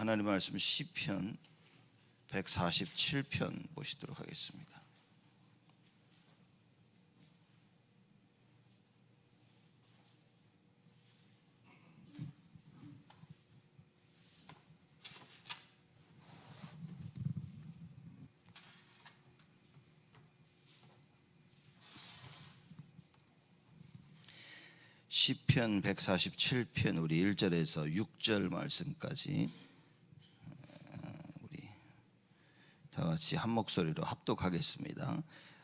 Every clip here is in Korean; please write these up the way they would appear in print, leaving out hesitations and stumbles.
하나님 말씀 시편 147편 보시도록 하겠습니다. 시편 147편 우리 1절에서 6절 말씀까지 우리 다 같이 한 목소리로 합독하겠습니다.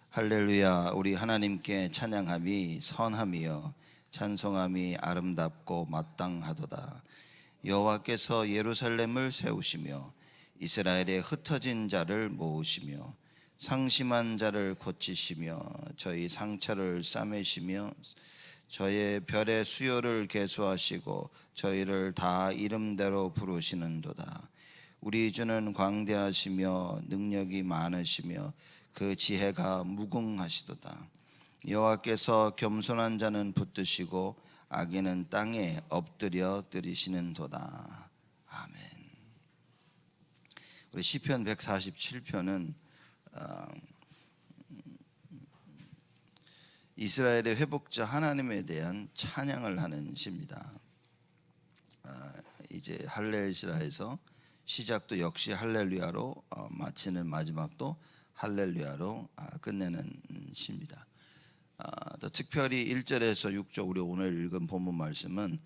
할렐루야. 우리 하나님께 찬양함이 선함이여 찬송함이 아름답고 마땅하도다. 여호와께서 예루살렘을 세우시며 이스라엘의 흩어진 자를 모으시며 상심한 자를 고치시며 저희 상처를 싸매시며 저의 별의 수요를 계수하시고 저희를 다 이름대로 부르시는도다. 우리 주는 광대하시며 능력이 많으시며 그 지혜가 무궁하시도다. 여호와께서 겸손한 자는 붙드시고 악인은 땅에 엎드려 들이시는도다. 아멘. 우리 시편 147편은 이스라엘의 회복자 하나님에 대한 찬양을 하는 시입니다. 이제 할렐시라에서 시작도 역시 할렐루야로 마치는 마지막도 할렐루야로 끝내는 시입니다. 또 특별히 1절에서 6절 우리 오늘 읽은 본문 말씀은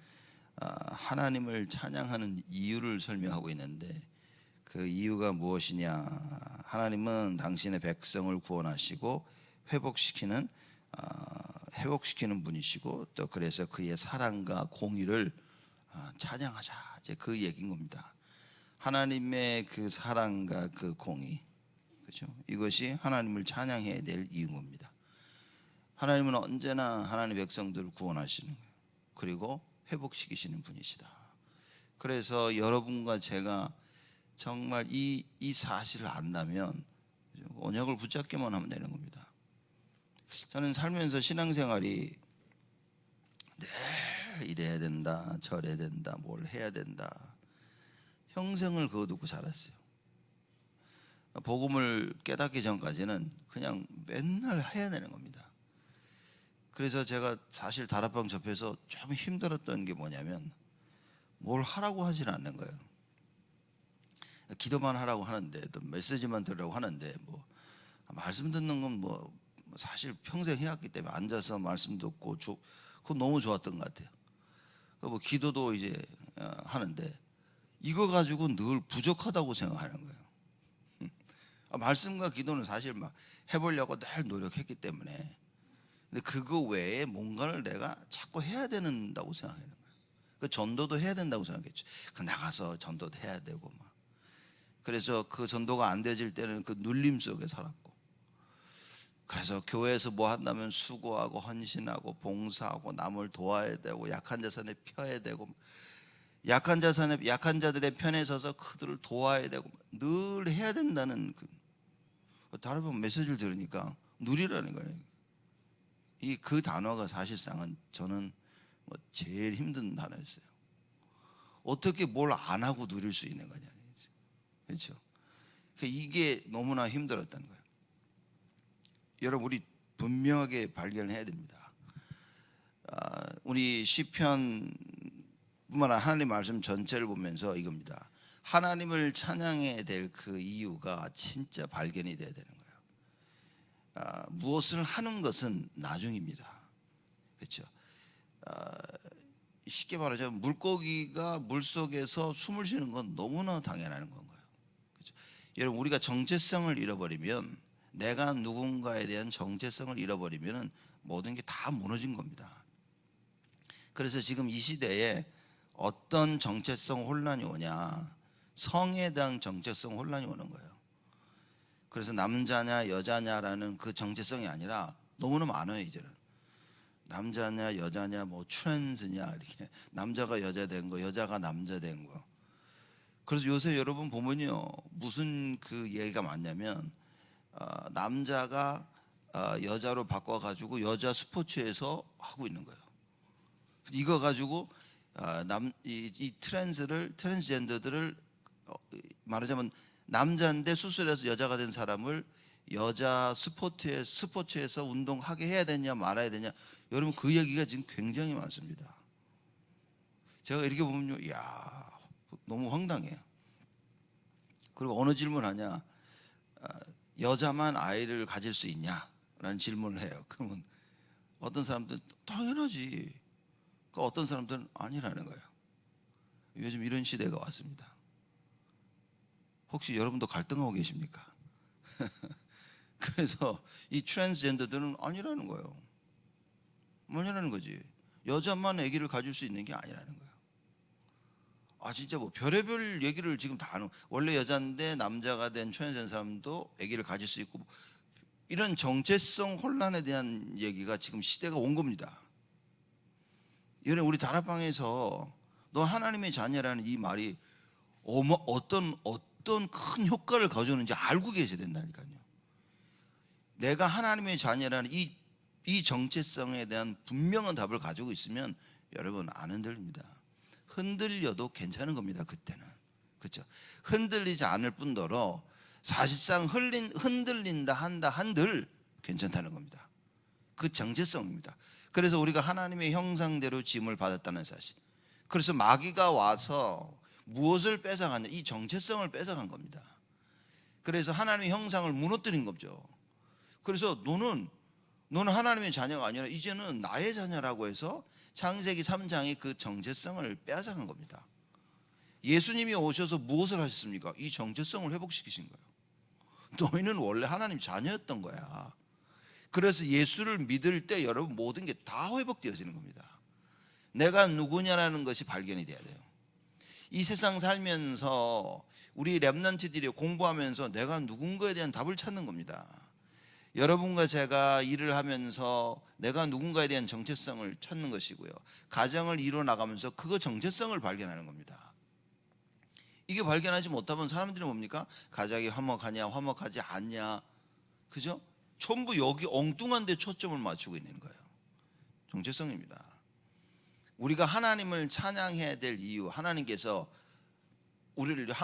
하나님을 찬양하는 이유를 설명하고 있는데 그 이유가 무엇이냐? 하나님은 당신의 백성을 구원하시고 회복시키는 분이시고 또 그래서 그의 사랑과 공의를 찬양하자, 이제 그 얘기인 겁니다. 하나님의 그 사랑과 그 공의, 그렇죠? 이것이 하나님을 찬양해야 될 이유인 겁니다. 하나님은 언제나 하나님의 백성들을 구원하시는 거예요. 그리고 회복시키시는 분이시다. 그래서 여러분과 제가 정말 이 사실을 안다면 언약을 붙잡기만 하면 되는 겁니다. 저는 살면서 신앙생활이 늘 이래야 된다, 저래야 된다, 뭘 해야 된다, 평생을 그거 듣고 자랐어요. 복음을 깨닫기 전까지는 그냥 맨날 해야 되는 겁니다. 그래서 제가 사실 다락방 접해서 좀 힘들었던 게 뭐냐면 뭘 하라고 하진 않는 거예요. 기도만 하라고 하는데 또 메시지만 들으라고 하는데 뭐 말씀 듣는 건 뭐 사실 평생 해왔기 때문에 앉아서 말씀 듣고 그거 너무 좋았던 것 같아요. 뭐 기도도 이제 하는데 이거 가지고 늘 부족하다고 생각하는 거예요. 말씀과 기도는 사실 막 해보려고 늘 노력했기 때문에, 근데 그거 외에 뭔가를 내가 자꾸 해야 된다고 생각하는 거예요. 그 전도도 해야 된다고 생각했죠. 그 나가서 전도도 해야 되고 막. 그래서 그 전도가 안 되질 때는 그 눌림 속에 살았고, 그래서 교회에서 뭐 한다면 수고하고 헌신하고 봉사하고 남을 도와야 되고 약한 자손에 펴야 되고 약한 자들의 편에 서서 그들을 도와야 되고 늘 해야 된다는 다른 분 메시지를 들으니까 누리라는 거예요. 그 단어가 사실상은 저는 뭐 제일 힘든 단어였어요. 어떻게 뭘 안 하고 누릴 수 있는 거냐, 그렇죠? 이게 너무나 힘들었다는 거예요. 여러분, 우리 분명하게 발견해야 됩니다. 우리 시편뿐만 아니라 하나님 말씀 전체를 보면서 이겁니다. 하나님을 찬양해야 될 그 이유가 진짜 발견이 돼야 되는 거예요. 무엇을 하는 것은 나중입니다. 그렇죠? 쉽게 말하자면 물고기가 물속에서 숨을 쉬는 건 너무나 당연한 건가요? 그렇죠? 여러분, 우리가 정체성을 잃어버리면, 내가 누군가에 대한 정체성을 잃어버리면 모든 게 다 무너진 겁니다. 그래서 지금 이 시대에 어떤 정체성 혼란이 오냐? 성에 대한 정체성 혼란이 오는 거예요. 그래서 남자냐 여자냐라는 그 정체성이 아니라 너무나 많아요. 이제는 남자냐 여자냐 뭐 트랜스냐, 이렇게 남자가 여자 된 거, 여자가 남자 된 거. 그래서 요새 여러분 보면요, 무슨 그 얘기가 많냐면 남자가 여자로 바꿔가지고 여자 스포츠에서 하고 있는 거예요. 이거 가지고 이 트랜스젠더들을 말하자면 남자인데 수술해서 여자가 된 사람을 여자 스포츠에서 운동하게 해야 되냐 말아야 되냐, 여러분 그 얘기가 지금 굉장히 많습니다. 제가 이렇게 보면요, 이야 너무 황당해요. 그리고 어느 질문하냐, 여자만 아이를 가질 수 있냐라는 질문을 해요. 그러면 어떤 사람들은 당연하지, 어떤 사람들은 아니라는 거예요. 요즘 이런 시대가 왔습니다. 혹시 여러분도 갈등하고 계십니까? 그래서 이 트랜스젠더들은 아니라는 거예요. 아니라는 거지. 여자만 아기를 가질 수 있는 게 아니라는 거예요. 진짜 뭐 별의별 얘기를 지금 다 하는, 원래 여자인데 남자가 된 트랜스젠더 사람도 아기를 가질 수 있고, 이런 정체성 혼란에 대한 얘기가 지금 시대가 온 겁니다. 이번에 우리 다락방에서 너 하나님의 자녀라는 이 말이 어떤 큰 효과를 가져오는지 알고 계셔야 된다니까요. 내가 하나님의 자녀라는 이 정체성에 대한 분명한 답을 가지고 있으면 여러분 안 흔들립니다. 흔들려도 괜찮은 겁니다. 그때는, 그렇죠? 흔들리지 않을 뿐더러 사실상 흔들린다 한들 괜찮다는 겁니다. 그 정체성입니다. 그래서 우리가 하나님의 형상대로 지음을 받았다는 사실, 그래서 마귀가 와서 무엇을 뺏어갔냐, 이 정체성을 뺏어간 겁니다. 그래서 하나님의 형상을 무너뜨린 거죠. 그래서 너는 하나님의 자녀가 아니라 이제는 나의 자녀라고 해서 창세기 3장의 그 정체성을 빼앗아간 겁니다. 예수님이 오셔서 무엇을 하셨습니까? 이 정체성을 회복시키신 거예요. 너희는 원래 하나님 자녀였던 거야. 그래서 예수를 믿을 때 여러분 모든 게 다 회복되어지는 겁니다. 내가 누구냐라는 것이 발견이 돼야 돼요. 이 세상 살면서 우리 렘넌트들이 공부하면서 내가 누군가에 대한 답을 찾는 겁니다. 여러분과 제가 일을 하면서 내가 누군가에 대한 정체성을 찾는 것이고요, 가정을 이루어 나가면서 그거 정체성을 발견하는 겁니다. 이게 발견하지 못하면 사람들이 뭡니까? 가정이 화목하냐 화목하지 않냐, 그죠? 전부 여기 엉뚱한 데 초점을 맞추고 있는 거예요. 정체성입니다. 우리가 하나님을 찬양해야 될 이유, 하나님께서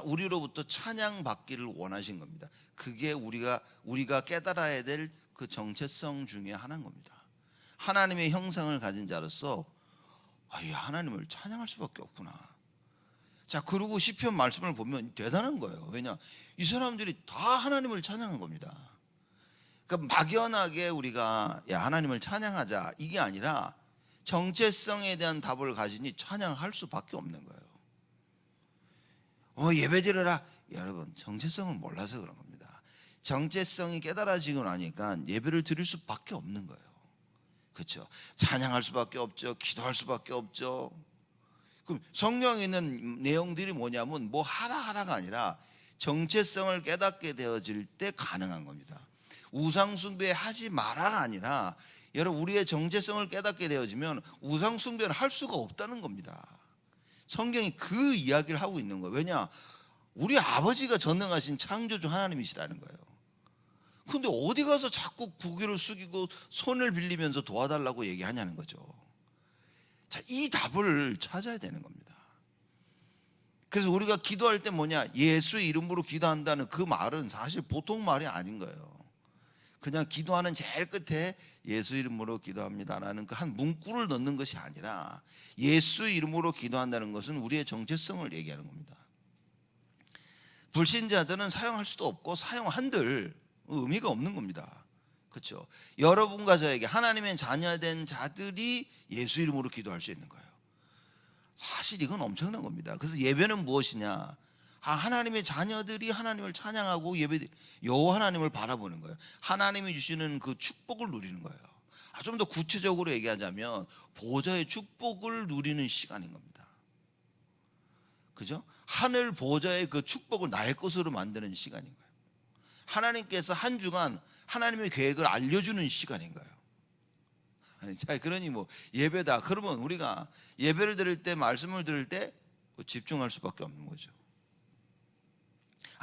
우리로부터 찬양받기를 원하신 겁니다. 그게 우리가 깨달아야 될 그 정체성 중에 하나인 겁니다. 하나님의 형상을 가진 자로서 하나님을 찬양할 수밖에 없구나. 자, 그리고 시편 말씀을 보면 대단한 거예요. 왜냐, 이 사람들이 다 하나님을 찬양한 겁니다. 그러니까 막연하게 우리가 하나님을 찬양하자 이게 아니라 정체성에 대한 답을 가지니 찬양할 수밖에 없는 거예요. 예배드려라. 여러분, 정체성을 몰라서 그런 겁니다. 정체성이 깨달아지고 나니까 예배를 드릴 수밖에 없는 거예요. 그렇죠? 찬양할 수밖에 없죠. 기도할 수밖에 없죠. 그럼 성경에 있는 내용들이 뭐냐면 뭐 하라가 아니라 정체성을 깨닫게 되어질 때 가능한 겁니다. 우상숭배 하지 마라가 아니라 여러분, 우리의 정체성을 깨닫게 되어지면 우상숭배를 할 수가 없다는 겁니다. 성경이 그 이야기를 하고 있는 거예요. 왜냐, 우리 아버지가 전능하신 창조주 하나님이시라는 거예요. 근데 어디 가서 자꾸 고개를 숙이고 손을 빌리면서 도와달라고 얘기하냐는 거죠. 자, 이 답을 찾아야 되는 겁니다. 그래서 우리가 기도할 때 뭐냐, 예수 이름으로 기도한다는 그 말은 사실 보통 말이 아닌 거예요. 그냥 기도하는 제일 끝에 예수 이름으로 기도합니다라는 그 한 문구를 넣는 것이 아니라 예수 이름으로 기도한다는 것은 우리의 정체성을 얘기하는 겁니다. 불신자들은 사용할 수도 없고 사용한들 의미가 없는 겁니다. 그렇죠? 여러분과 저에게 하나님의 자녀된 자들이 예수 이름으로 기도할 수 있는 거예요. 사실 이건 엄청난 겁니다. 그래서 예배는 무엇이냐? 하나님의 자녀들이 하나님을 찬양하고 여호와 하나님을 바라보는 거예요. 하나님이 주시는 그 축복을 누리는 거예요. 좀 더 구체적으로 얘기하자면 보좌의 축복을 누리는 시간인 겁니다. 그죠? 하늘 보좌의 그 축복을 나의 것으로 만드는 시간인 거예요. 하나님께서 한 주간 하나님의 계획을 알려주는 시간인 거예요. 자, 그러니 뭐 예배다 그러면 우리가 예배를 드릴 때, 말씀을 들을 때 집중할 수밖에 없는 거죠.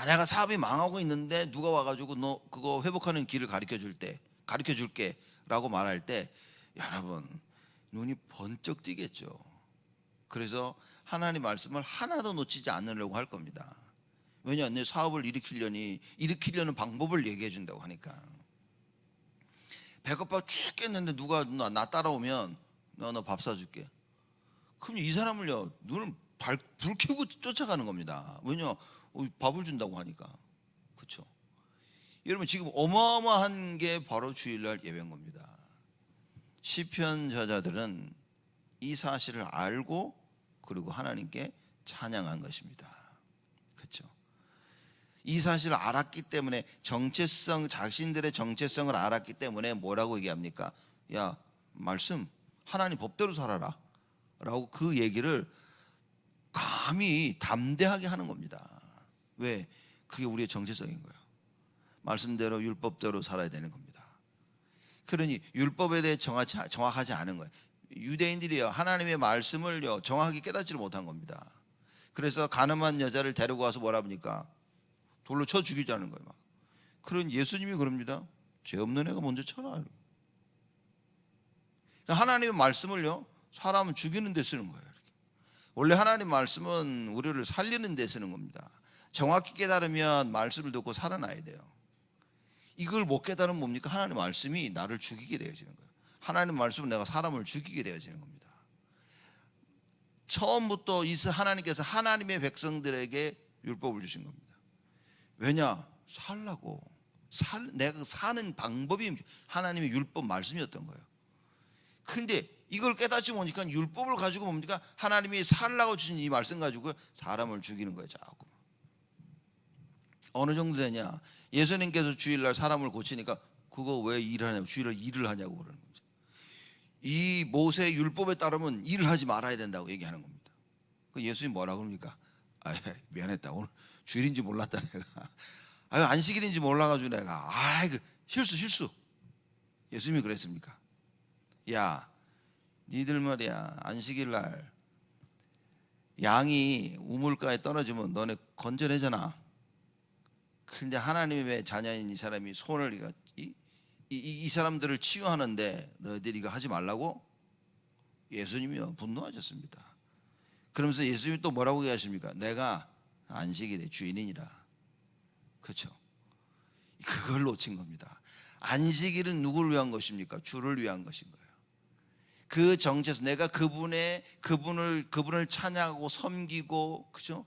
내가 사업이 망하고 있는데 누가 와가지고 너 그거 회복하는 길을 가르쳐 줄게 라고 말할 때 여러분 눈이 번쩍 띄겠죠. 그래서 하나님 말씀을 하나도 놓치지 않으려고 할 겁니다. 왜냐, 내 사업을 일으키려는 방법을 얘기해 준다고 하니까. 배고파 죽겠는데 누가 나 따라오면 너 밥 사줄게. 그럼 이 사람을요, 눈을 불 켜고 쫓아가는 겁니다. 왜냐, 밥을 준다고 하니까. 그렇죠? 여러분, 지금 어마어마한 게 바로 주일날 예배인 겁니다. 시편 저자들은 이 사실을 알고 그리고 하나님께 찬양한 것입니다. 그렇죠? 이 사실을 알았기 때문에 자신들의 정체성을 알았기 때문에 뭐라고 얘기합니까? 야, 말씀, 하나님 법대로 살아라 라고 그 얘기를 감히 담대하게 하는 겁니다. 왜? 그게 우리의 정체성인 거예요. 말씀대로 율법대로 살아야 되는 겁니다. 그러니 율법에 대해 정확하지 않은 거예요. 유대인들이요, 하나님의 말씀을요 정확하게 깨닫지를 못한 겁니다. 그래서 가늠한 여자를 데리고 와서 뭐라 합니까? 돌로 쳐 죽이자는 거예요. 막. 그런 예수님이 그럽니다. 죄 없는 애가 먼저 쳐라. 하나님의 말씀을요 사람은 죽이는 데 쓰는 거예요. 원래 하나님 말씀은 우리를 살리는 데 쓰는 겁니다. 정확히 깨달으면 말씀을 듣고 살아나야 돼요. 이걸 못 깨달으면 뭡니까? 하나님 말씀이 나를 죽이게 되어지는 거예요. 하나님 말씀은 내가 사람을 죽이게 되어지는 겁니다. 처음부터 하나님께서 하나님의 백성들에게 율법을 주신 겁니다. 왜냐? 살라고. 내가 사는 방법이 하나님의 율법 말씀이었던 거예요. 근데 이걸 깨닫지 못하니까 율법을 가지고 뭡니까? 하나님이 살라고 주신 이 말씀 가지고 사람을 죽이는 거예요. 자꾸. 어느 정도 되냐? 예수님께서 주일날 사람을 고치니까 그거 왜 일하냐고, 주일날 일을 하냐고 그러는 거죠. 이 모세 율법에 따르면 일을 하지 말아야 된다고 얘기하는 겁니다. 그 예수님 뭐라 그럽니까? 미안했다, 오늘 주일인지 몰랐다 내가. 안식일인지 몰라가지고 내가 실수. 예수님이 그랬습니까? 야, 니들 말이야, 안식일 날 양이 우물가에 떨어지면 너네 건져내잖아. 근데 하나님의 자녀인 이 사람이 손을 이 사람들을 치유하는데 너희들이 이거 하지 말라고? 예수님이요 분노하셨습니다. 그러면서 예수님이 또 뭐라고 얘기하십니까? 내가 안식일의 주인이니라. 그렇죠? 그걸 놓친 겁니다. 안식일은 누구를 위한 것입니까? 주를 위한 것인 거예요. 그 정체에서 내가 그분을 찬양하고 섬기고, 그죠?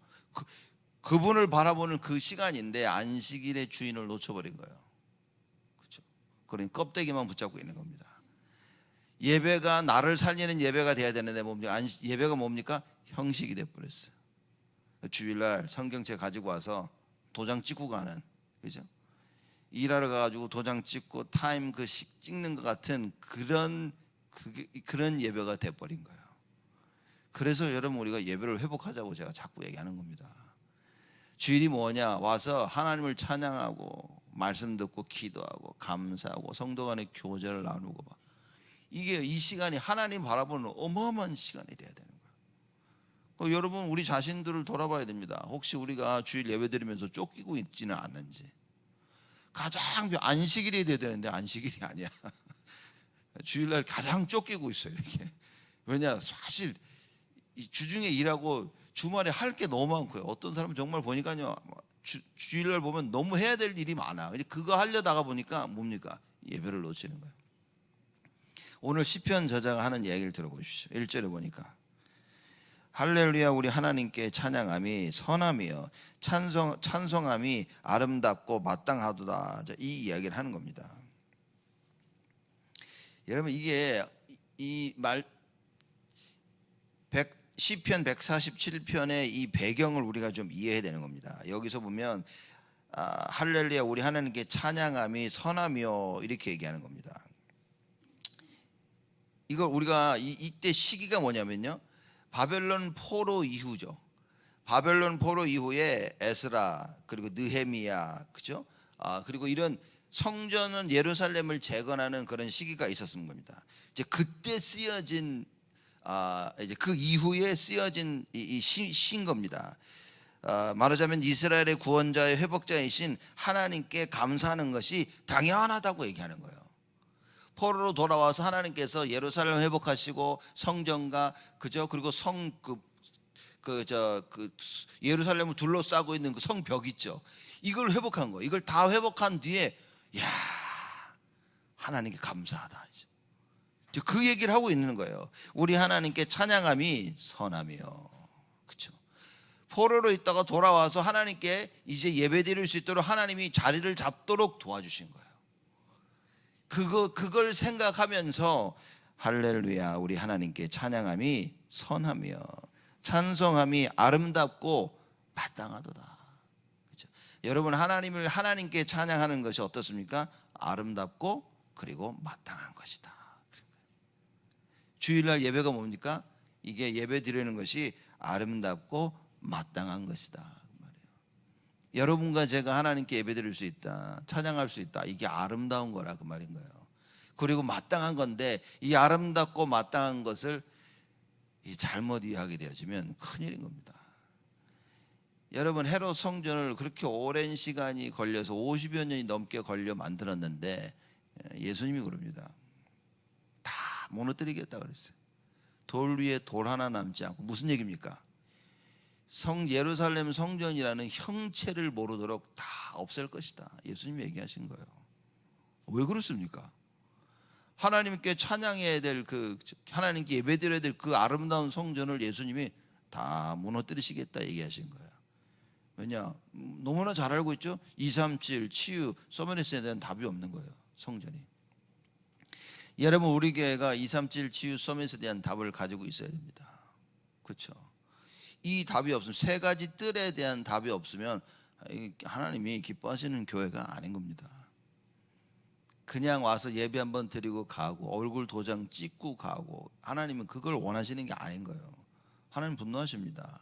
그분을 바라보는 그 시간인데 안식일의 주인을 놓쳐버린 거예요. 그렇죠? 그러니 껍데기만 붙잡고 있는 겁니다. 예배가 나를 살리는 예배가 돼야 되는데 뭡니까? 예배가 뭡니까? 형식이 돼버렸어요. 주일날 성경책 가지고 와서 도장 찍고 가는, 그죠? 일하러 가가지고 도장 찍고 타임 찍는 것 같은 그런 예배가 돼버린 거예요. 그래서 여러분, 우리가 예배를 회복하자고 제가 자꾸 얘기하는 겁니다. 주일이 뭐냐? 와서 하나님을 찬양하고 말씀 듣고 기도하고 감사하고 성도 간의 교제를 나누고 봐. 이게 이 시간이 하나님 바라보는 어마어마한 시간이 돼야 되는 거예요. 여러분, 우리 자신들을 돌아봐야 됩니다. 혹시 우리가 주일 예배 드리면서 쫓기고 있지는 않는지. 가장 안식일이 돼야 되는데 안식일이 아니야. 주일날 가장 쫓기고 있어요, 이렇게. 왜냐? 사실 주중에 일하고 주말에 할 게 너무 많고요. 어떤 사람은 정말 보니까요, 주일날 보면 너무 해야 될 일이 많아. 그거 하려다가 보니까 뭡니까? 예배를 놓치는 거예요. 오늘 시편 저자가 하는 얘기를 들어보십시오. 1절에 보니까 할렐루야, 우리 하나님께 찬양함이 선함이여 찬송함이 아름답고 마땅하도다. 이 이야기를 하는 겁니다. 여러분, 이게 이 말 시편 147편의 이 배경을 우리가 좀 이해해야 되는 겁니다. 여기서 보면 할렐루야, 우리 하나님께 찬양함이 선함이여 이렇게 얘기하는 겁니다. 이걸 우리가 이때 시기가 뭐냐면요, 바벨론 포로 이후죠. 바벨론 포로 이후에 에스라 그리고 느헤미야, 그죠? 그리고 이런 성전은 예루살렘을 재건하는 그런 시기가 있었던 겁니다. 이제 그때 쓰여진 이제 그 이후에 쓰여진 이 시인 겁니다. 말하자면 이스라엘의 구원자의 회복자이신 하나님께 감사하는 것이 당연하다고 얘기하는 거예요. 포로로 돌아와서 하나님께서 예루살렘을 회복하시고 성전과, 그죠? 그리고 그 예루살렘을 둘러싸고 있는 그 성벽 있죠. 이걸 회복한 거. 이걸 다 회복한 뒤에 야 하나님께 감사하다. 이제 그 얘기를 하고 있는 거예요. 우리 하나님께 찬양함이 선하며, 그렇죠? 포로로 있다가 돌아와서 하나님께 이제 예배드릴 수 있도록 하나님이 자리를 잡도록 도와주신 거예요. 그걸 생각하면서 할렐루야 우리 하나님께 찬양함이 선하며 찬송함이 아름답고 마땅하도다. 그렇죠? 여러분 하나님께 찬양하는 것이 어떻습니까? 아름답고 그리고 마땅한 것이다. 주일날 예배가 뭡니까? 이게 예배 드리는 것이 아름답고 마땅한 것이다 말이에요. 여러분과 제가 하나님께 예배 드릴 수 있다, 찬양할 수 있다, 이게 아름다운 거라 그 말인 거예요. 그리고 마땅한 건데 이 아름답고 마땅한 것을 잘못 이해하게 되어지면 큰일인 겁니다. 여러분 헤롯 성전을 그렇게 오랜 시간이 걸려서 50여 년이 넘게 걸려 만들었는데 예수님이 그럽니다. 다 무너뜨리겠다 그랬어요. 돌 위에 돌 하나 남지 않고. 무슨 얘기입니까? 예루살렘 성전이라는 형체를 모르도록 다 없앨 것이다. 예수님이 얘기하신 거예요. 왜 그렇습니까? 하나님께 찬양해야 될 하나님께 예배드려야 될 그 아름다운 성전을 예수님이 다 무너뜨리시겠다 얘기하신 거예요. 왜냐? 너무나 잘 알고 있죠. 237 치유 서머니스에 대한 답이 없는 거예요. 성전이. 여러분 우리 교회가 237 치유 서밋에 대한 답을 가지고 있어야 됩니다. 그렇죠? 이 답이 없으면, 세 가지 뜰에 대한 답이 없으면 하나님이 기뻐하시는 교회가 아닌 겁니다. 그냥 와서 예배 한번 드리고 가고 얼굴 도장 찍고 가고, 하나님은 그걸 원하시는 게 아닌 거예요. 하나님 분노하십니다.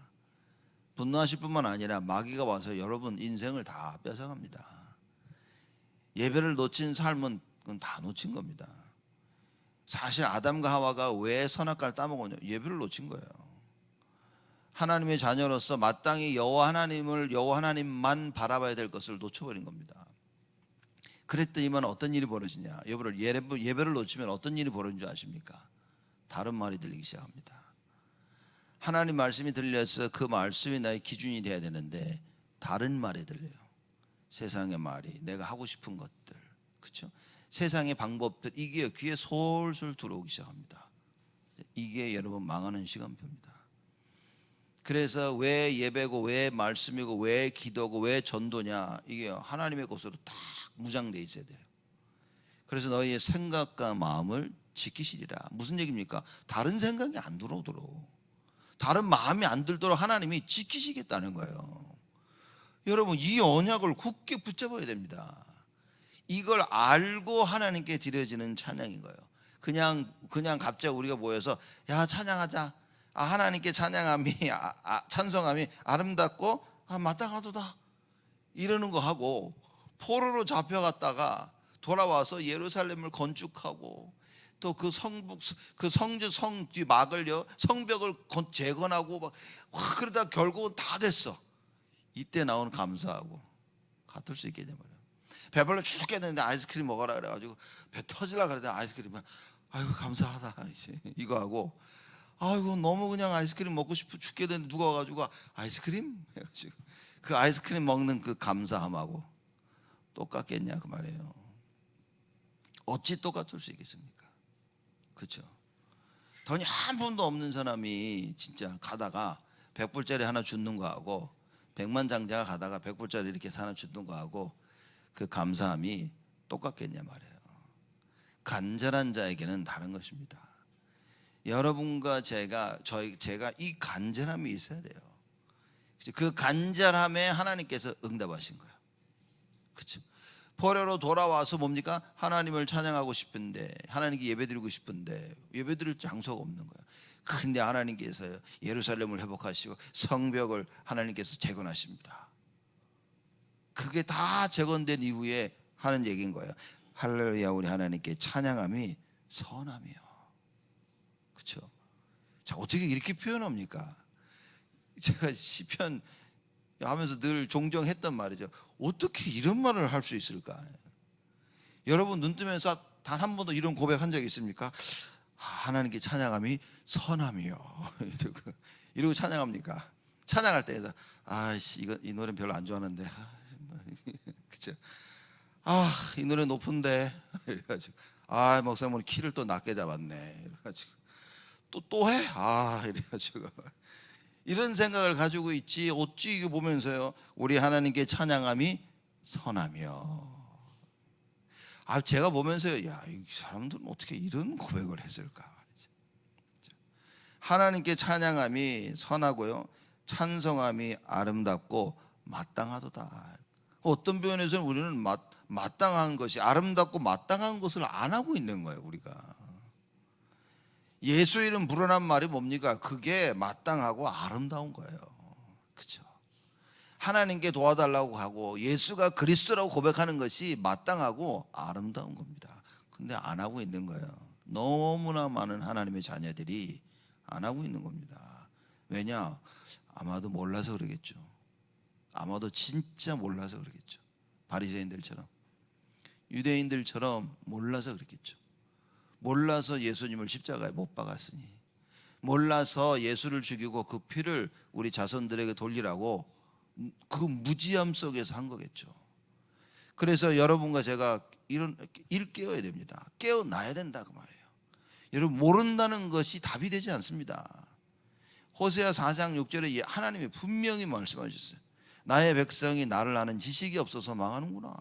분노하실 뿐만 아니라 마귀가 와서 여러분 인생을 다 뺏어갑니다. 예배를 놓친 삶은 그건 다 놓친 겁니다. 사실 아담과 하와가 왜 선악과를 따먹었냐? 예배를 놓친 거예요. 하나님의 자녀로서 마땅히 여호와 하나님만 바라봐야 될 것을 놓쳐버린 겁니다. 그랬더니만 어떤 일이 벌어지냐? 예배를 놓치면 어떤 일이 벌어진 줄 아십니까? 다른 말이 들리기 시작합니다. 하나님 말씀이 들려서 그 말씀이 나의 기준이 돼야 되는데 다른 말이 들려요. 세상의 말이, 내가 하고 싶은 것들, 그렇죠? 세상의 방법들, 이게 귀에 솔솔 들어오기 시작합니다. 이게 여러분 망하는 시간표입니다. 그래서 왜 예배고 왜 말씀이고 왜 기도고 왜 전도냐, 이게 하나님의 것으로 딱 무장돼 있어야 돼요. 그래서 너희의 생각과 마음을 지키시리라. 무슨 얘기입니까? 다른 생각이 안 들어오도록, 다른 마음이 안 들도록 하나님이 지키시겠다는 거예요. 여러분 이 언약을 굳게 붙잡아야 됩니다. 이걸 알고 하나님께 드려지는 찬양인 거예요. 그냥 갑자기 우리가 모여서 야 찬양하자, 하나님께 찬양함이 찬송함이 아름답고 마땅하도다 이러는 거 하고, 포로로 잡혀갔다가 돌아와서 예루살렘을 건축하고 또 그 성 뒤 막을요 성벽을 재건하고 막 그러다 결국은 다 됐어. 이때 나오는 감사하고 같을 수 있게 되면, 배불러 죽겠는데 아이스크림 먹어라 그래가지고 배 터지려고 그러는데 아이스크림, 아이고 감사하다 이거 하고, 아이고 너무 그냥 아이스크림 먹고 싶어 죽겠는데 누가 와가지고 아이스크림? 그 아이스크림 먹는 그 감사함하고 똑같겠냐 그 말이에요. 어찌 똑같을 수 있겠습니까? 그렇죠? 돈이 한 푼도 없는 사람이 진짜 가다가 100불짜리 하나 줍는 거하고, 백만장자가 가다가 100불짜리 이렇게 하나 줍는 거하고 그 감사함이 똑같겠냐 말이에요. 간절한 자에게는 다른 것입니다. 여러분과 제가 이 간절함이 있어야 돼요. 그 간절함에 하나님께서 응답하신 거예요. 그렇죠? 포로로 돌아와서 뭡니까? 하나님을 찬양하고 싶은데, 하나님께 예배드리고 싶은데 예배드릴 장소가 없는 거예요. 근데 하나님께서 예루살렘을 회복하시고 성벽을 하나님께서 재건하십니다. 그게 다 재건된 이후에 하는 얘기인 거예요. 할렐루야 우리 하나님께 찬양함이 선하며. 그렇죠? 자, 어떻게 이렇게 표현합니까? 제가 시편 하면서 늘 종종 했던 말이죠. 어떻게 이런 말을 할 수 있을까? 여러분 눈 뜨면서 단 한 번도 이런 고백한 적 있습니까? 하나님께 찬양함이 선하며 이러고 찬양합니까? 찬양할 때에서 아이씨 이 노래 별로 안 좋아하는데 그죠? 이 노래 높은데 이래가지고 목사님 오늘 키를 또 낮게 잡았네 이래가지고 또 해? 이래가지고 이런 생각을 가지고 있지 어찌 이거 보면서요 우리 하나님께 찬양함이 선하며 제가 보면서요 이 사람들은 어떻게 이런 고백을 했을까. 하나님께 찬양함이 선하고요 찬송함이 아름답고 마땅하도다. 어떤 표현에서는 우리는 마땅한 것이 아름답고 마땅한 것을 안 하고 있는 거예요. 우리가 예수 이름 부르란 말이 뭡니까? 그게 마땅하고 아름다운 거예요. 그렇죠? 하나님께 도와달라고 하고 예수가 그리스도라고 고백하는 것이 마땅하고 아름다운 겁니다. 근데 안 하고 있는 거예요. 너무나 많은 하나님의 자녀들이 안 하고 있는 겁니다. 왜냐? 아마도 몰라서 그러겠죠. 아마도 진짜 몰라서 그러겠죠. 바리새인들처럼 유대인들처럼 몰라서 그랬겠죠. 몰라서 예수님을 십자가에 못 박았으니, 몰라서 예수를 죽이고 그 피를 우리 자손들에게 돌리라고 그 무지함 속에서 한 거겠죠. 그래서 여러분과 제가 일 깨워야 됩니다. 깨어나야 된다 그 말이에요. 여러분 모른다는 것이 답이 되지 않습니다. 호세아 4장 6절에 하나님이 분명히 말씀하셨어요. 나의 백성이 나를 아는 지식이 없어서 망하는구나.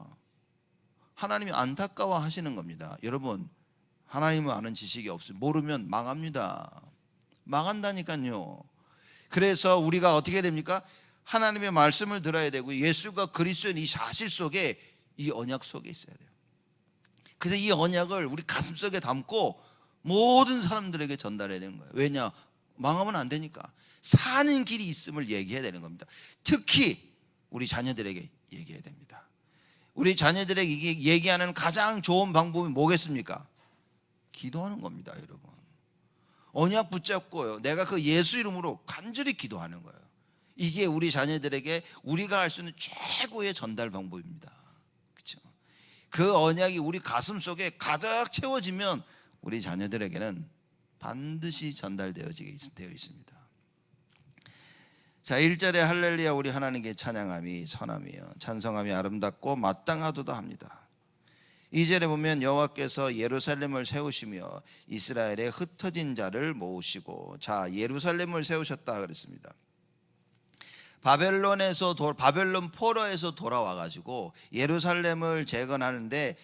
하나님이 안타까워 하시는 겁니다. 여러분 하나님을 아는 지식이 없으면 모르면 망합니다. 망한다니까요. 그래서 우리가 어떻게 됩니까? 하나님의 말씀을 들어야 되고 예수가 그리스도인 이 사실 속에 이 언약 속에 있어야 돼요. 그래서 이 언약을 우리 가슴 속에 담고 모든 사람들에게 전달해야 되는 거예요. 왜냐? 망하면 안 되니까. 사는 길이 있음을 얘기해야 되는 겁니다. 특히 우리 자녀들에게 얘기해야 됩니다. 우리 자녀들에게 얘기하는 가장 좋은 방법이 뭐겠습니까? 기도하는 겁니다. 여러분 언약 붙잡고요 내가 그 예수 이름으로 간절히 기도하는 거예요. 이게 우리 자녀들에게 우리가 할 수 있는 최고의 전달 방법입니다. 그렇죠? 그 언약이 우리 가슴 속에 가득 채워지면 우리 자녀들에게는 반드시 전달되어 있습니다. 자 1절에 할렐루야 우리 하나님께 찬양함이 선하며 찬송함이 아름답고 마땅하도다 합니다. 2절에 보면 여호와께서 예루살렘을 세우시며 이스라엘의 흩어진 자를 모으시고, 자 예루살렘을 세우셨다 그랬습니다. 바벨론 포로에서 돌아와 가지고 예루살렘을 재건하는데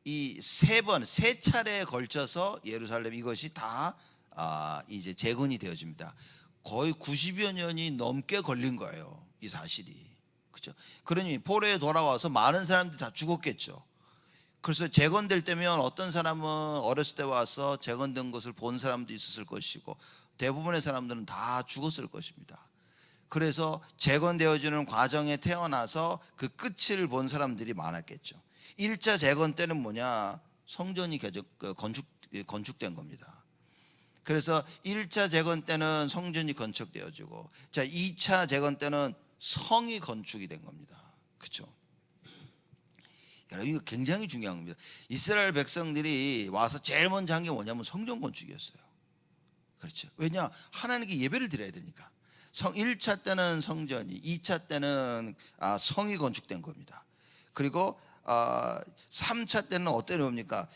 이 세 차례에 걸쳐서 예루살렘 이것이 다 이제 재건이 되어집니다. 거의 90여 년이 넘게 걸린 거예요. 이 사실이. 그렇죠? 그러니 포로에 돌아와서 많은 사람들이 다 죽었겠죠. 그래서 재건될 때면 어떤 사람은 어렸을 때 와서 재건된 것을 본 사람도 있었을 것이고 대부분의 사람들은 다 죽었을 것입니다. 그래서 재건되어지는 과정에 태어나서 그 끝을 본 사람들이 많았겠죠. 1차 재건 때는 뭐냐? 성전이 건축된 겁니다. 그래서 1차 재건 때는 성전이 건축되어지고, 자 2차 재건 때는 성이 건축이 된 겁니다. 그렇죠? 여러분 이거 굉장히 중요한 겁니다. 이스라엘 백성들이 와서 제일 먼저 한 게 뭐냐면 성전 건축이었어요. 그렇죠? 왜냐? 하나님께 예배를 드려야 되니까. 1차 때는 성전이, 2차 때는 성이 건축된 겁니다. 그리고 3차 때는 어떤 겁니까?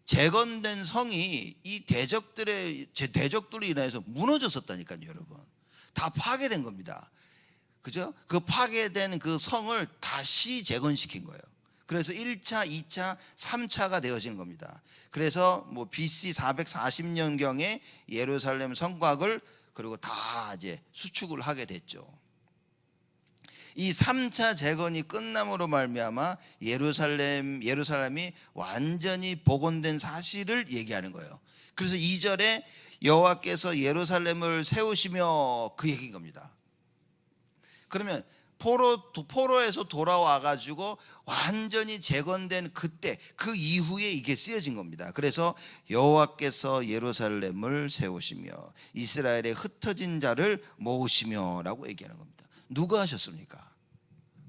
재건된 성이 이 대적들로 인해서 무너졌었다니까요. 여러분 다 파괴된 겁니다. 그죠? 그 파괴된 그 성을 다시 재건시킨 거예요. 그래서 1차, 2차, 3차가 되어지는 겁니다. 그래서 뭐 BC 440년경에 예루살렘 성곽을 그리고 다 이제 수축을 하게 됐죠. 이 3차 재건이 끝남으로 말미암아 예루살렘이 완전히 복원된 사실을 얘기하는 거예요. 그래서 2절에 여호와께서 예루살렘을 세우시며 그 얘기인 겁니다. 그러면 포로에서 돌아와 가지고 완전히 재건된 그때 그 이후에 이게 쓰여진 겁니다. 그래서 여호와께서 예루살렘을 세우시며 이스라엘의 흩어진 자를 모으시며라고 얘기하는 겁니다. 누가 하셨습니까?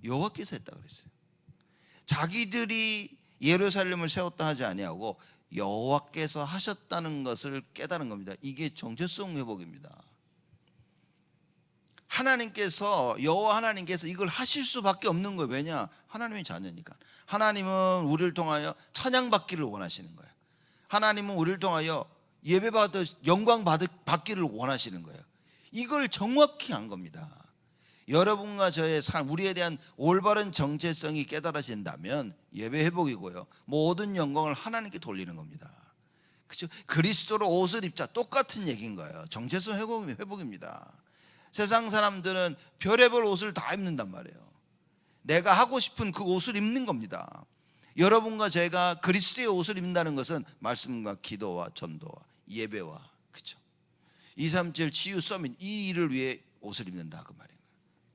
여호와께서 했다 그랬어요. 자기들이 예루살렘을 세웠다 하지 아니하고 여호와께서 하셨다는 것을 깨달은 겁니다. 이게 정체성 회복입니다. 하나님께서 여호와 하나님께서 이걸 하실 수밖에 없는 거예요. 왜냐? 하나님의 자녀니까. 하나님은 우리를 통하여 찬양받기를 원하시는 거예요. 하나님은 우리를 통하여 예배받아 영광 받기를 원하시는 거예요. 이걸 정확히 한 겁니다. 여러분과 저의 삶, 우리에 대한 올바른 정체성이 깨달아진다면 예배 회복이고요, 모든 영광을 하나님께 돌리는 겁니다. 그렇죠? 그리스도로 옷을 입자, 똑같은 얘기인 거예요. 정체성 회복입니다. 세상 사람들은 별의별 옷을 다 입는단 말이에요. 내가 하고 싶은 그 옷을 입는 겁니다. 여러분과 제가 그리스도의 옷을 입는다는 것은 말씀과 기도와 전도와 예배와, 그렇죠, 237 치유 서밋, 이 일을 위해 옷을 입는다, 그 말이에요.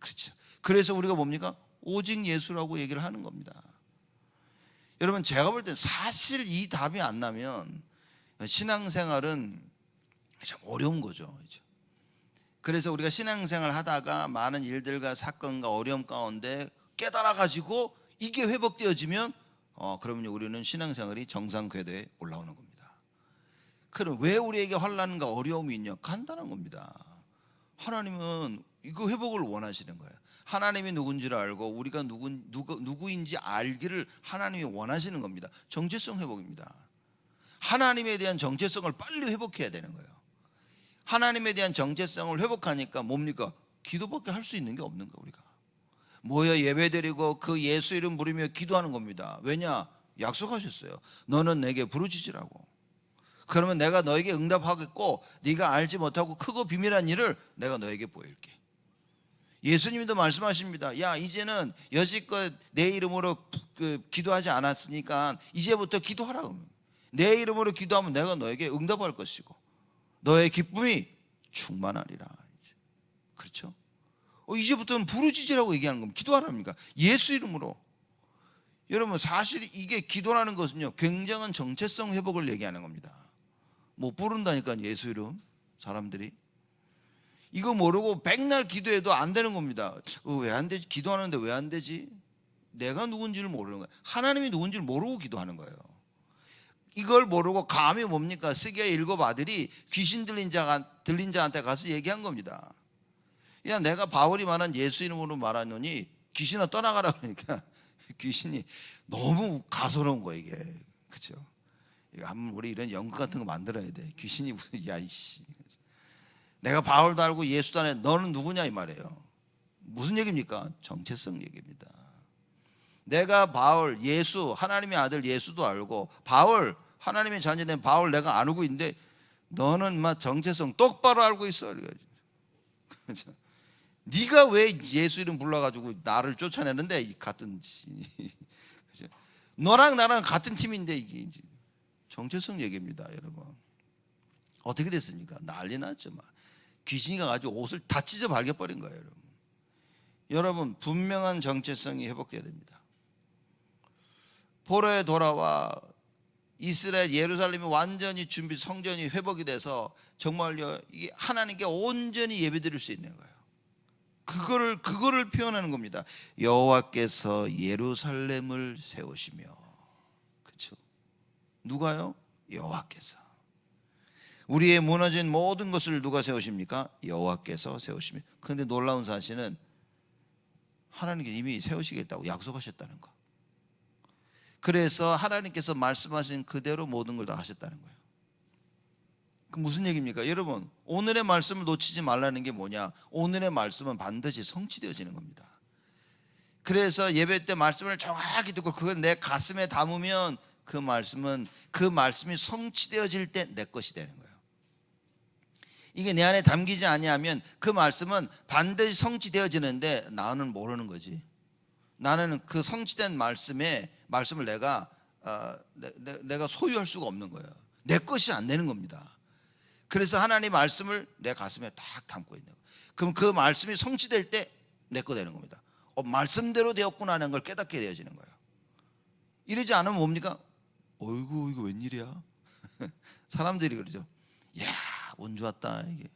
그렇죠. 그래서 우리가 뭡니까? 오직 예수라고 얘기를 하는 겁니다. 여러분, 제가 볼 때 사실 이 답이 안 나면 신앙생활은 참 어려운 거죠. 그래서 우리가 신앙생활 하다가 많은 일들과 사건과 어려움 가운데 깨달아 가지고 이게 회복되어지면 그러면 우리는 신앙생활이 정상 궤도에 올라오는 겁니다. 그럼 왜 우리에게 환난과 어려움이 있냐? 간단한 겁니다. 하나님은 이거 회복을 원하시는 거예요. 하나님이 누군지를 알고 우리가 누구인지 알기를 하나님이 원하시는 겁니다. 정체성 회복입니다. 하나님에 대한 정체성을 빨리 회복해야 되는 거예요. 하나님에 대한 정체성을 회복하니까 뭡니까? 기도밖에 할 수 있는 게 없는 거예요. 우리가 모여 예배드리고 그 예수 이름 부르며 기도하는 겁니다. 왜냐? 약속하셨어요. 너는 내게 부르짖으라고. 그러면 내가 너에게 응답하겠고 네가 알지 못하고 크고 비밀한 일을 내가 너에게 보일게. 예수님도 말씀하십니다. 야, 이제는 여지껏 내 이름으로 기도하지 않았으니까 이제부터 기도하라고. 내 이름으로 기도하면 내가 너에게 응답할 것이고 너의 기쁨이 충만하리라. 그렇죠? 이제부터는 부르짖으라고 얘기하는 겁니다. 기도하랍니까? 예수 이름으로. 여러분, 사실 이게 기도라는 것은요, 굉장한 정체성 회복을 얘기하는 겁니다. 못 부른다니까, 예수 이름. 사람들이 이거 모르고 백날 기도해도 안 되는 겁니다. 왜 안 되지? 기도하는데 왜 안 되지? 내가 누군지를 모르는 거예요. 하나님이 누군지를 모르고 기도하는 거예요. 이걸 모르고 감히 뭡니까? 스기야의 7 아들이 귀신 들린 자한테 가서 얘기한 겁니다. 야, 내가 바울이 말한 예수 이름으로 말하노니 귀신아 떠나가라. 그러니까 귀신이 너무 가소로운 거예요, 이게. 그렇죠? 한번 우리 이런 연극 같은 거 만들어야 돼. 귀신이 야, 이씨. 내가 바울도 알고 예수도 안 해. 너는 누구냐 이 말이에요. 무슨 얘기입니까? 정체성 얘기입니다. 내가 바울, 예수, 하나님의 아들 예수도 알고, 바울, 하나님의 자녀된 바울 내가 알고 있는데 너는 막 정체성 똑바로 알고 있어. 그렇죠? 네가 왜 예수 이름 불러가지고 나를 쫓아내는데, 이 같은 그렇죠? 너랑 나랑 같은 팀인데 이게 이제 정체성 얘기입니다, 여러분. 어떻게 됐습니까? 난리 났죠. 막 귀신이 가가지고 옷을 다 찢어 발겨버린 거예요, 여러분. 여러분, 분명한 정체성이 회복돼야 됩니다. 포로에 돌아와 이스라엘 예루살렘이 완전히 성전이 회복이 돼서 정말요, 이게 하나님께 온전히 예배드릴 수 있는 거예요. 그거를 표현하는 겁니다. 여호와께서 예루살렘을 세우시며. 그렇죠? 누가요? 여호와께서. 우리의 무너진 모든 것을 누가 세우십니까? 여호와께서 세우시며. 그런데 놀라운 사실은 하나님께서 이미 세우시겠다고 약속하셨다는 거. 그래서 하나님께서 말씀하신 그대로 모든 걸 다 하셨다는 거예요. 그 무슨 얘기입니까? 여러분, 오늘의 말씀을 놓치지 말라는 게 뭐냐? 오늘의 말씀은 반드시 성취되어지는 겁니다. 그래서 예배 때 말씀을 정확히 듣고 그걸 내 가슴에 담으면 그 말씀이 성취되어질 때 내 것이 되는 거예요. 이게 내 안에 담기지 아니하면 그 말씀은 반드시 성취되어지는데 나는 모르는 거지. 나는 그 성취된 말씀을 내가 소유할 수가 없는 거예요. 내 것이 안 되는 겁니다. 그래서 하나님 말씀을 내 가슴에 딱 담고 있는 거예요. 그럼 그 말씀이 성취될 때 내 거 되는 겁니다. 말씀대로 되었구나 하는 걸 깨닫게 되어지는 거예요. 이러지 않으면 뭡니까? 어이구, 이거 웬일이야? 사람들이 그러죠. 야, 운 좋았다 이게.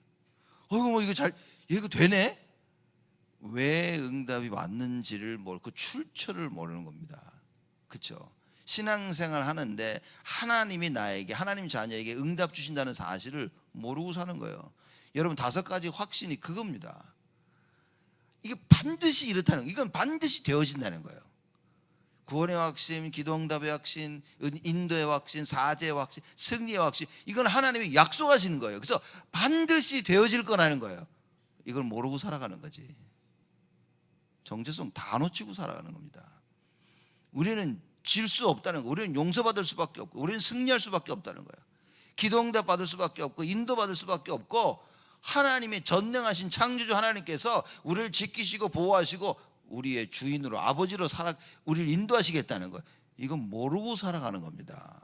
어이구, 뭐 이거 되네? 왜 응답이 왔는지를 모르고 출처를 모르는 겁니다. 그렇죠? 신앙생활 하는데 하나님이 나에게, 하나님 자녀에게 응답 주신다는 사실을 모르고 사는 거예요. 여러분, 5가지 확신이 그겁니다. 이게 반드시 이렇다는 거예요. 이건 반드시 되어진다는 거예요. 구원의 확신, 기도응답의 확신, 인도의 확신, 사제의 확신, 승리의 확신, 이건 하나님이 약속하시는 거예요. 그래서 반드시 되어질 거라는 거예요. 이걸 모르고 살아가는 거지. 정체성 다 놓치고 살아가는 겁니다. 우리는 질 수 없다는 거, 우리는 용서받을 수밖에 없고, 우리는 승리할 수밖에 없다는 거예요. 기도응답 받을 수밖에 없고, 인도받을 수밖에 없고, 하나님의 전능하신 창조주 하나님께서 우리를 지키시고 보호하시고 우리의 주인으로, 아버지로 우리를 인도하시겠다는 거예요. 이건 모르고 살아가는 겁니다.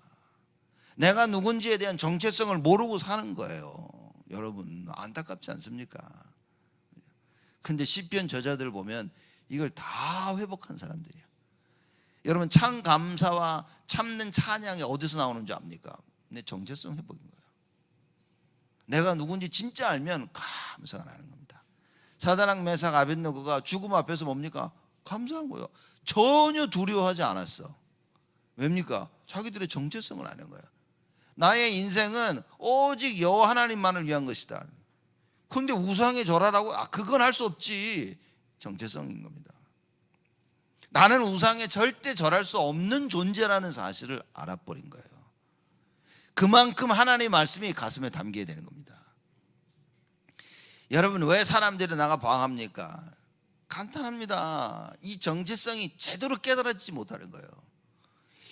내가 누군지에 대한 정체성을 모르고 사는 거예요. 여러분 안타깝지 않습니까? 근데 시편 저자들 보면 이걸 다 회복한 사람들이에요. 여러분 참 감사와 참는 찬양이 어디서 나오는 줄 압니까? 내 정체성 회복인 거예요. 내가 누군지 진짜 알면 감사가 나는 겁니다. 사드락 메삭 아벳느고가 죽음 앞에서 뭡니까? 감사한 거예요. 전혀 두려워하지 않았어. 왜입니까? 자기들의 정체성을 아는 거예요. 나의 인생은 오직 여호와 하나님만을 위한 것이다. 그런데 우상에 절하라고? 그건 할 수 없지. 정체성인 겁니다. 나는 우상에 절대 절할 수 없는 존재라는 사실을 알아버린 거예요. 그만큼 하나님의 말씀이 가슴에 담겨야 되는 겁니다. 여러분 왜 사람들이 나가 방황합니까? 간단합니다. 이 정체성이 제대로 깨달아지지 못하는 거예요.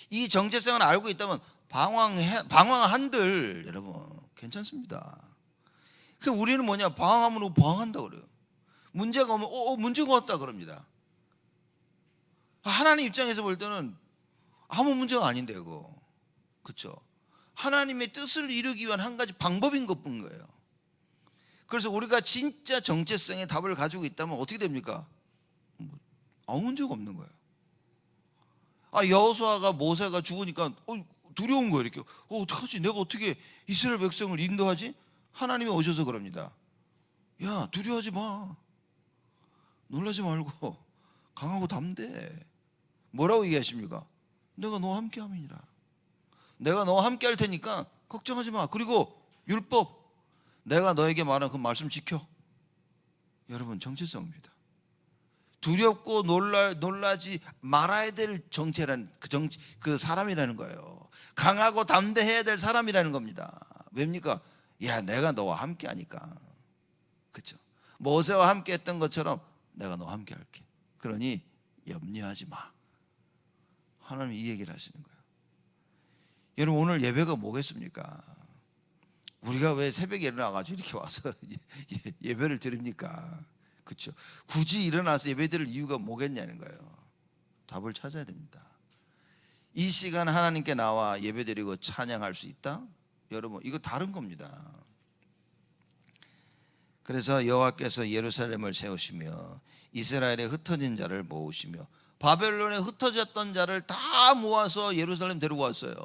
이 정체성을 알고 있다면 방황한들 여러분 괜찮습니다. 우리는 뭐냐? 방황하면 방황한다 그래요. 문제가 오면 문제가 왔다 그럽니다. 하나님 입장에서 볼 때는 아무 문제가 아닌데 그거. 그렇죠? 하나님의 뜻을 이루기 위한 한 가지 방법인 것뿐인 거예요. 그래서 우리가 진짜 정체성의 답을 가지고 있다면 어떻게 됩니까? 아무 문제가 없는 거예요. 여호수아가 모세가 죽으니까 두려운 거예요. 이렇게 어떡하지? 내가 어떻게 이스라엘 백성을 인도하지? 하나님이 오셔서 그럽니다. 야 두려워하지 마. 놀라지 말고 강하고 담대. 뭐라고 얘기하십니까? 내가 너와 함께 함이니라. 내가 너와 함께 할 테니까 걱정하지 마. 그리고 율법 내가 너에게 말한 그 말씀 지켜. 여러분 정체성입니다. 두렵고 놀라지 말아야 될 정체란 그 사람이라는 거예요. 강하고 담대해야 될 사람이라는 겁니다. 왜입니까? 야 내가 너와 함께 하니까. 그렇죠? 모세와 함께 했던 것처럼 내가 너와 함께 할게. 그러니 염려하지 마. 하나님 이 얘기를 하시는 거예요. 여러분 오늘 예배가 뭐겠습니까? 우리가 왜 새벽에 일어나가지고 이렇게 와서 예배를 드립니까? 그렇죠? 굳이 일어나서 예배 드릴 이유가 뭐겠냐는 거예요. 답을 찾아야 됩니다. 이 시간 하나님께 나와 예배 드리고 찬양할 수 있다? 여러분 이거 다른 겁니다. 그래서 여호와께서 예루살렘을 세우시며 이스라엘에 흩어진 자를 모으시며 바벨론에 흩어졌던 자를 다 모아서 예루살렘 데리고 왔어요.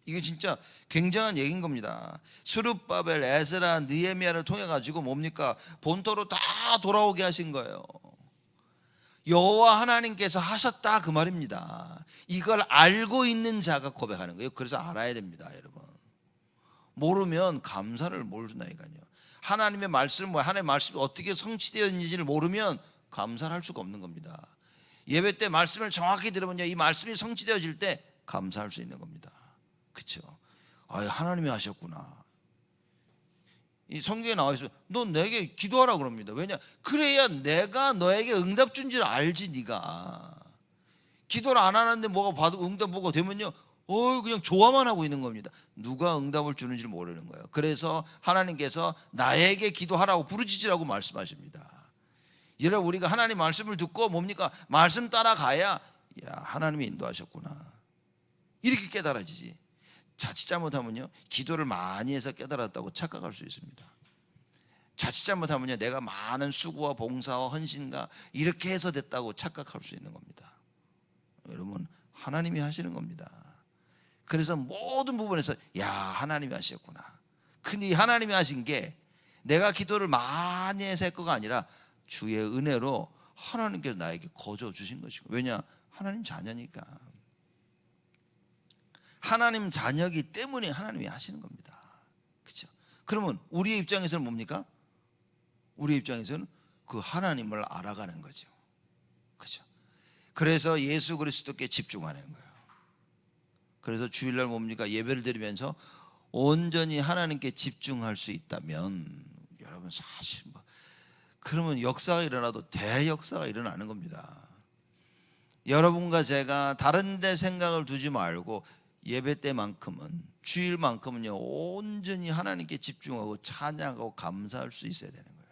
이게 진짜 굉장한 얘기인 겁니다. 스룹바벨, 에스라, 느헤미야를 통해 가지고 뭡니까? 본토로 다 돌아오게 하신 거예요. 여호와 하나님께서 하셨다 그 말입니다. 이걸 알고 있는 자가 고백하는 거예요. 그래서 알아야 됩니다, 여러분. 모르면 감사를 모른다니까요. 하나님의 말씀, 하나님의 말씀이 어떻게 성취되었는지를 모르면 감사를 할 수가 없는 겁니다. 예배 때 말씀을 정확히 들으면요, 이 말씀이 성취되어질 때 감사할 수 있는 겁니다. 그렇죠? 하나님이 하셨구나. 이 성경에 나와 있어요. 너 내게 기도하라 그럽니다. 왜냐? 그래야 내가 너에게 응답 준 줄 알지. 네가 기도를 안 하는데 뭐가 받고 응답 뭐가 되면요, 그냥 좋아만 하고 있는 겁니다. 누가 응답을 주는지 모르는 거예요. 그래서 하나님께서 나에게 기도하라고 부르짖으라고 말씀하십니다. 여러분 우리가 하나님 말씀을 듣고 뭡니까? 말씀 따라가야 야 하나님이 인도하셨구나 이렇게 깨달아지지. 자칫 잘못하면요 기도를 많이 해서 깨달았다고 착각할 수 있습니다. 자칫 잘못하면요 내가 많은 수고와 봉사와 헌신과 이렇게 해서 됐다고 착각할 수 있는 겁니다. 여러분 하나님이 하시는 겁니다. 그래서 모든 부분에서 야 하나님이 하셨구나. 근데 이 하나님이 하신 게 내가 기도를 많이 해서 할 거가 아니라 주의 은혜로 하나님께서 나에게 거저 주신 것이고. 왜냐? 하나님 자녀니까. 하나님 자녀이기 때문에 하나님이 하시는 겁니다. 그렇죠? 그러면 우리의 입장에서는 뭡니까? 우리의 입장에서는 그 하나님을 알아가는 거죠. 그렇죠? 그래서 예수 그리스도께 집중하는 거예요. 그래서 주일날 뭡니까? 예배를 드리면서 온전히 하나님께 집중할 수 있다면 여러분 사실 그러면 역사가 일어나도 대역사가 일어나는 겁니다. 여러분과 제가 다른 데 생각을 두지 말고 예배 때만큼은, 주일만큼은요 온전히 하나님께 집중하고 찬양하고 감사할 수 있어야 되는 거예요.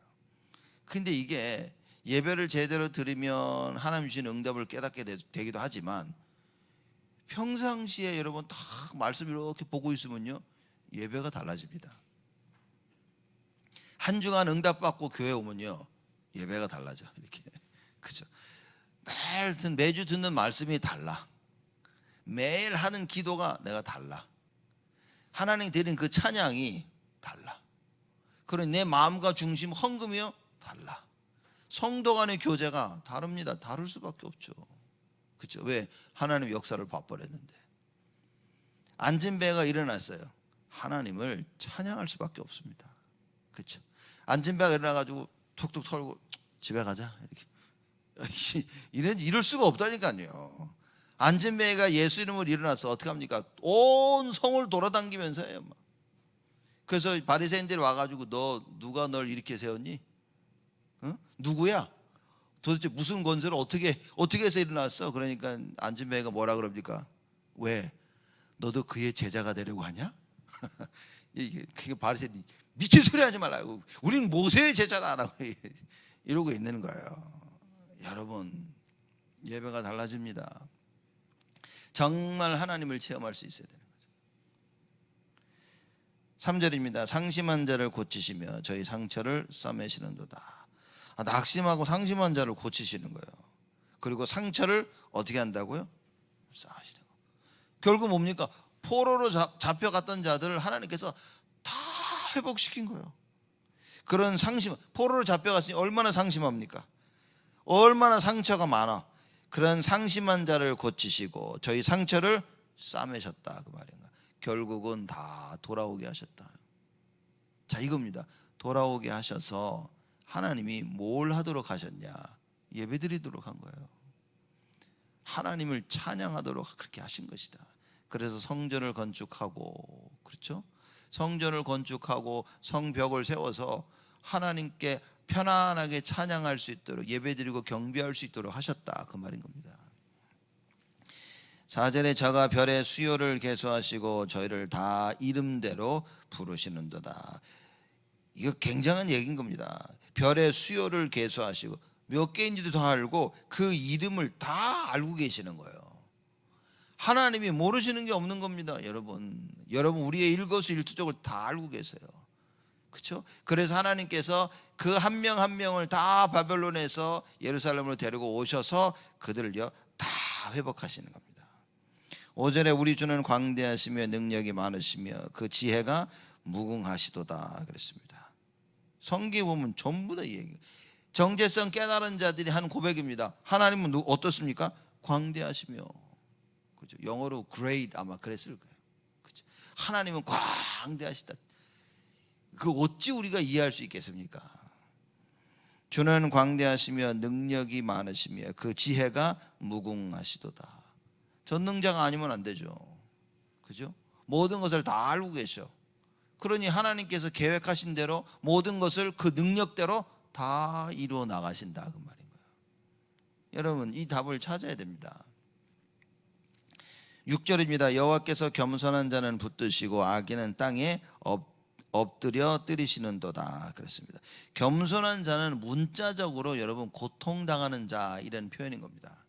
근데 이게 예배를 제대로 드리면 하나님 주신 응답을 깨닫게 되기도 하지만 평상시에 여러분 딱 말씀 이렇게 보고 있으면요 예배가 달라집니다. 한 주간 응답받고 교회 오면요 예배가 달라져. 이렇게 그죠? 매주 듣는 말씀이 달라. 매일 하는 기도가 내가 달라. 하나님 드린 그 찬양이 달라. 그런 내 마음과 중심 헌금이요 달라. 성도 간의 교제가 다릅니다. 다를 수밖에 없죠. 그렇죠? 왜? 하나님 역사를 봐버렸는데. 안진배가 일어났어요. 하나님을 찬양할 수밖에 없습니다. 그렇죠? 안진배가 일어나가지고 툭툭 털고 집에 가자 이렇게 이럴 수가 없다니까요. 안진배가 예수 이름으로 일어나서 어떻게 합니까? 온 성을 돌아다니면서 해요. 그래서 바리새인들이 와가지고 너 누가 널 이렇게 세웠니? 어? 누구야? 도대체 무슨 권세로 어떻게 해서 일어났어? 그러니까 안진배가 뭐라 그럽니까? 왜? 너도 그의 제자가 되려고 하냐? 이게 바리새인들이 미친 소리 하지 말라고. 우리는 모세의 제자다라고 이러고 있는 거예요. 여러분 예배가 달라집니다. 정말 하나님을 체험할 수 있어야 되는 거죠. 3절입니다. 상심한 자를 고치시며 저희 상처를 싸매시는도다. 낙심하고 상심한 자를 고치시는 거예요. 그리고 상처를 어떻게 한다고요? 쌓으시는 거. 결국 뭡니까? 포로로 잡혀갔던 자들을 하나님께서 다 회복시킨 거예요. 그런 상심, 포로로 잡혀갔으니 얼마나 상심합니까? 얼마나 상처가 많아. 그런 상심한 자를 고치시고 저희 상처를 싸매셨다 그 말인가. 결국은 다 돌아오게 하셨다. 자 이겁니다. 돌아오게 하셔서 하나님이 뭘 하도록 하셨냐? 예배드리도록 한 거예요. 하나님을 찬양하도록 그렇게 하신 것이다. 그래서 성전을 건축하고, 그렇죠? 성전을 건축하고 성벽을 세워서 하나님께 편안하게 찬양할 수 있도록, 예배드리고 경배할 수 있도록 하셨다 그 말인 겁니다. 4절에 저가 별의 수요를 계수하시고 저희를 다 이름대로 부르시는도다. 이거 굉장한 얘기인 겁니다. 별의 수요를 계수하시고 몇 개인지도 다 알고 그 이름을 다 알고 계시는 거예요. 하나님이 모르시는 게 없는 겁니다. 여러분 우리의 일거수일투족을 다 알고 계세요. 그렇죠? 그래서 하나님께서 그 한 명 한 명을 다 바벨론에서 예루살렘으로 데리고 오셔서 그들을요 다 회복하시는 겁니다. 5절에 우리 주는 광대하시며 능력이 많으시며 그 지혜가 무궁하시도다 그랬습니다. 성경에 보면 전부 다 이 얘기. 정체성 깨달은 자들이 한 고백입니다. 하나님은 어떻습니까? 광대하시며, 그죠? 영어로 great 아마 그랬을 거예요. 그죠? 하나님은 광대하시다. 그 어찌 우리가 이해할 수 있겠습니까? 주는 광대하시며 능력이 많으시며 그 지혜가 무궁하시도다. 전능자가 아니면 안 되죠. 그죠? 모든 것을 다 알고 계셔. 그러니 하나님께서 계획하신 대로 모든 것을 그 능력대로 다 이루어 나가신다 그 말인 거예요. 여러분 이 답을 찾아야 됩니다. 6절입니다. 여호와께서 겸손한 자는 붙드시고 악인은 땅에 엎드려 뜨리시는도다 그랬습니다. 겸손한 자는 문자적으로 여러분 고통당하는 자 이런 표현인 겁니다.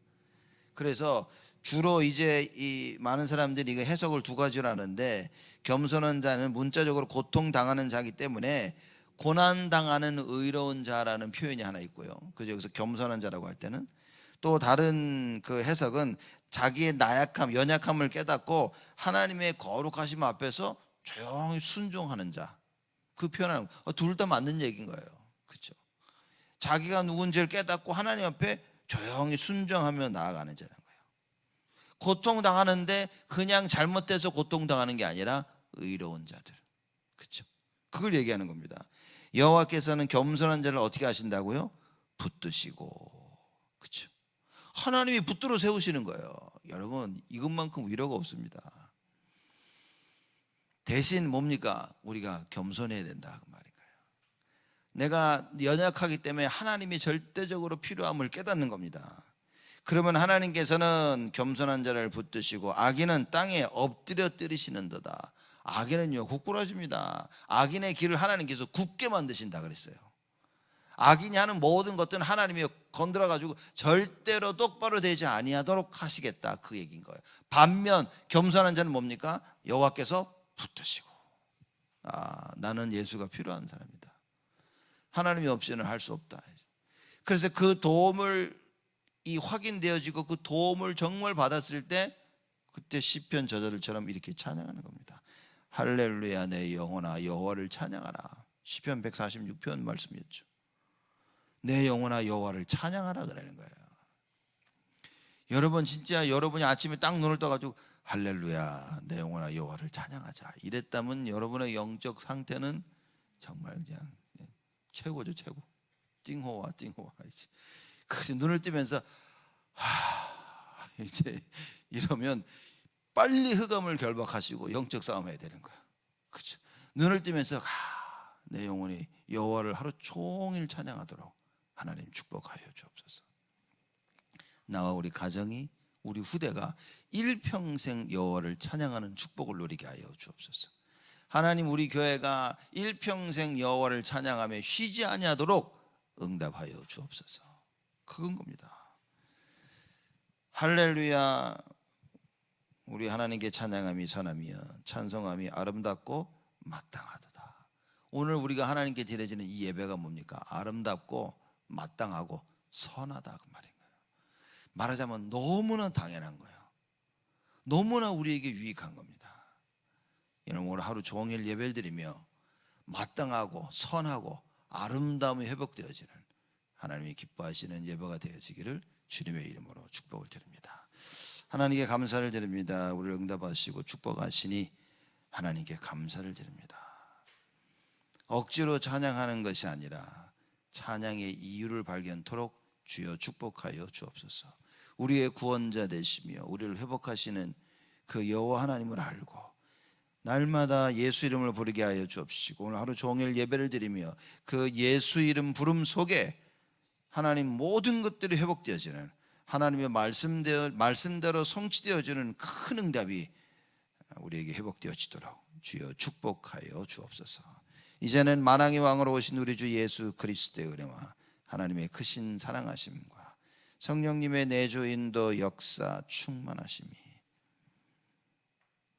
그래서 주로 이제 이 많은 사람들이 이거 해석을 두 가지로 하는데, 겸손한 자는 문자적으로 고통당하는 자이기 때문에 고난당하는 의로운 자라는 표현이 하나 있고요. 그래서 여기서 겸손한 자라고 할 때는 또 다른 그 해석은 자기의 나약함, 연약함을 깨닫고 하나님의 거룩하심 앞에서 조용히 순종하는 자, 그 표현은 둘 다 맞는 얘기인 거예요. 그렇죠? 자기가 누군지를 깨닫고 하나님 앞에 조용히 순종하며 나아가는 자라는 거예요. 고통당하는데 그냥 잘못돼서 고통당하는 게 아니라 의로운 자들, 그렇죠? 그걸 얘기하는 겁니다. 여호와께서는 겸손한 자를 어떻게 하신다고요? 붙드시고. 그렇죠? 하나님이 붙들어 세우시는 거예요. 여러분, 이것만큼 위로가 없습니다. 대신 뭡니까? 우리가 겸손해야 된다 그 말인 거예요. 내가 연약하기 때문에 하나님이 절대적으로 필요함을 깨닫는 겁니다. 그러면 하나님께서는 겸손한 자를 붙드시고 악인은 땅에 엎드려 때리시는도다. 악인은요 고꾸라집니다. 악인의 길을 하나님께서 굳게 만드신다 그랬어요. 악인이 하는 모든 것들은 하나님이 건드려 가지고 절대로 똑바로 되지 아니하도록 하시겠다 그 얘기인 거예요. 반면 겸손한 자는 뭡니까? 여호와께서 붙드시고. 나는 예수가 필요한 사람이다. 하나님이 없이는 할 수 없다. 그래서 그 도움을 확인되어지고 그 도움을 정말 받았을 때 그때 시편 저자들처럼 이렇게 찬양하는 겁니다. 할렐루야 내 영혼아 여호와를 찬양하라. 시편 146편 말씀이었죠. 내 영혼아 여호와를 찬양하라 그러는 거예요. 여러분 진짜 여러분이 아침에 딱 눈을 떠가지고 할렐루야 내 영혼아 여호와를 찬양하자 이랬다면 여러분의 영적 상태는 정말 그냥 최고죠. 최고. 띵호와 그래서 눈을 뜨면서 이제 이러면 빨리 흑암을 결박하시고 영적 싸움해야 되는 거야. 그렇죠? 눈을 뜨면서 내 영혼이 여호와를 하루 종일 찬양하도록 하나님 축복하여 주옵소서. 나와 우리 가정이 우리 후대가 일평생 여호와를 찬양하는 축복을 누리게 하여 주옵소서. 하나님 우리 교회가 일평생 여호와를 찬양하며 쉬지 아니하도록 응답하여 주옵소서. 그건 겁니다. 할렐루야 우리 하나님께 찬양함이 선하며 찬송함이 아름답고 마땅하도다. 오늘 우리가 하나님께 드려지는 이 예배가 뭡니까? 아름답고 마땅하고 선하다 그 말인 거예요. 말하자면 너무나 당연한 거예요. 너무나 우리에게 유익한 겁니다. 여러분 오늘 하루 종일 예배를 드리며 마땅하고 선하고 아름다움이 회복되어지는 하나님이 기뻐하시는 예배가 되어지기를 주님의 이름으로 축복을 드립니다. 하나님께 감사를 드립니다. 우리를 응답하시고 축복하시니 하나님께 감사를 드립니다. 억지로 찬양하는 것이 아니라 찬양의 이유를 발견토록 주여 축복하여 주옵소서. 우리의 구원자 되시며 우리를 회복하시는 그 여호와 하나님을 알고 날마다 예수 이름을 부르게 하여 주옵시고 오늘 하루 종일 예배를 드리며 그 예수 이름 부름 속에 하나님 모든 것들이 회복되어지는 하나님의 말씀대로 성취되어지는 큰 응답이 우리에게 회복되어지도록 주여 축복하여 주옵소서. 이제는 만왕의 왕으로 오신 우리 주 예수 그리스도의 은혜와 하나님의 크신 사랑하심과 성령님의 내주 인도 역사 충만하심이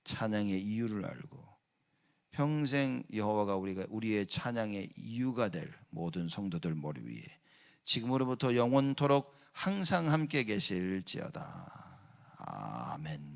찬양의 이유를 알고 평생 여호와가 우리의 찬양의 이유가 될 모든 성도들 머리 위에 지금으로부터 영원토록 항상 함께 계실지어다. 아멘.